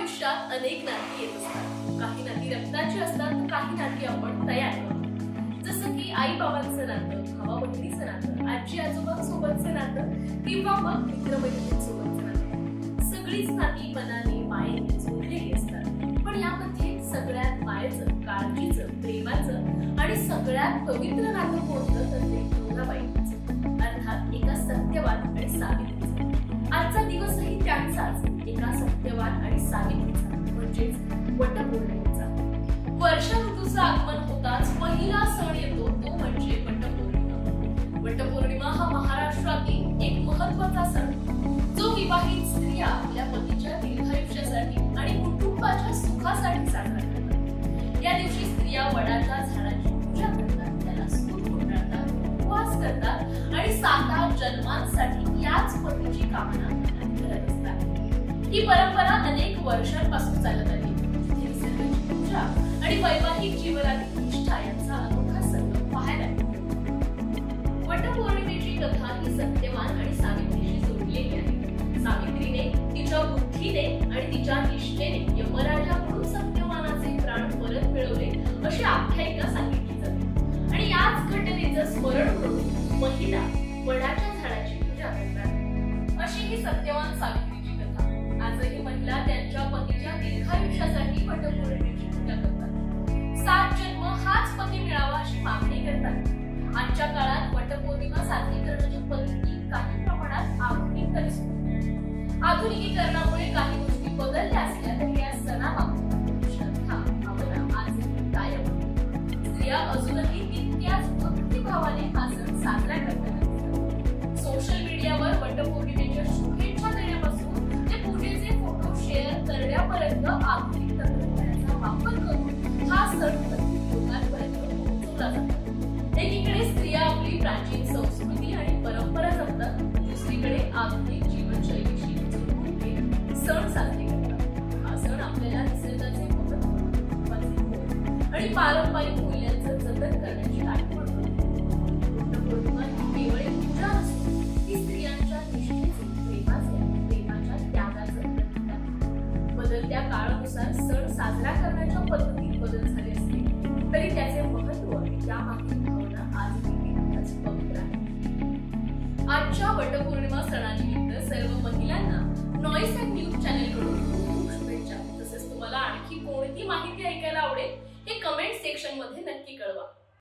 आयुष्यात अनेक नाती येत असतात. काही नाती रक्ताची असतात तर काही नाती आपण तयार करतो. जसं की आई बाबांचं नातं, भावा बहिणीचं नातं, आजी आजोबांसोबतचं नातं किंवा मग मित्रमैत्रिणींसोबतचं नातं. सगळीच नाती मनाने मायेने जोडलेली असतात. पण यामध्ये सगळ्यात मायेचं, काळजीचं, प्रेमाचं आणि सगळ्यात पवित्र नातं कोणतं तर ते गौराबाईंचं, अर्थात एका सत्यवान आणि सावित्रीचं. आजचा दिवसही त्यांचाच, एका सत्यवान आणि सावित्रीचा, म्हणजेच वटपौर्णिमेचा. वर्षा ऋतूचं आगमन होताच पहिला सण येतो तो म्हणजे वटपौर्णिमा. वटपौर्णिमा हा महाराष्ट्रातील एक महत्त्वाचा सण, जो विवाहित स्त्रिया आपल्या पतीच्या दीर्घायुष्यासाठी आणि कुटुंबाच्या सुखासाठी साजरा करतात. या दिवशी स्त्रिया वडाच्या झाडाची पूजा करतात, त्याला सूत गुंडाळतात, उपवास करतात आणि 7 जन्मांसाठी याच पतीची कामना करत असतात. ही परंपरा अनेक वर्षांपासून चालत आली. निसर्गाची पूजा आणि वैवाहिक जीवनातील निष्ठा यांचा अनोखा संगम पाहायला मिळतो. वटपौर्णिमेची कथा ही सत्यवान आणि सावित्रीशी जोडलेली आहे. सावित्रीने तिच्या बुद्धीने आणि तिच्या निष्ठेने यमराजाकडून सत्यवानाचे प्राण परत मिळवले अशी आख्यायिका सांगितली जाते. आणि याच घटनेचं स्मरण करून महिला वडाच्या झाडाची पूजा करतात. अशी ही सत्यवान सावित्रीची कथा. आजही महिला त्यांच्या पतीच्या दीर्घायुष्यासाठी वटपौर्णिमेची पूजा करतात. 7 जन्म हाच पती मिळावा अशी मागणी करतात. आजच्या काळात वटपौर्णिमा साजरी करण्याची पद्धती काही प्रमाणात आधुनिक झाली. आधुनिकीकरणामुळे काही गोष्टी बदलल्या असल्या तरी या सणामागची श्रद्धा, भावना आजही कायम आहे. स्त्रिया अजूनही तितक्याच भक्तिभावाने हा सण साजरा करतात. सोशल मीडियावर वटपौर्णिमेच्या शुभेच्छा देण्यापासून ते पूजेचे फोटो शेअर करण्यापर्यंत आधुनिक तंत्रज्ञानाचा वापर करून हा सण लोकांपर्यंत पोहोचवला जातो. एकीकडे स्त्रिया आपली प्राचीन संस्कृती आणि परंपरा जपतात, दुसरीकडे आधुनिक जीवनशैलीशी जोडून घेत सण साजरे करतात. हा सण आपल्याला निसर्गाचे महत्त्व आणि पारंपरिक मूल्यांचं जतन करण्याची आठवण करतो. वटपौर्णिमा ही केवळ एक पूजा नसून ती स्त्रियांच्या निष्ठेचे, प्रेमाच्या त्यागाचं प्रतीक आहे. बदलत्या काळानुसार सण साजरा करण्याच्या पद्धतीत बदल झाले असले तरी त्याचे महत्त्व आणि त्यामागील भावना आजही तितक्याच पवित्र आहे. आजच्या वटपौर्णिमा सणानिमित्त सर्व महिलांना नॉईस अँड न्यूज चॅनल कडून खूप शुभेच्छा. तसेच तुम्हाला आणखी कोणती माहिती ऐकायला आवडेल हे कमेंट सेक्शन मध्ये नक्की कळवा.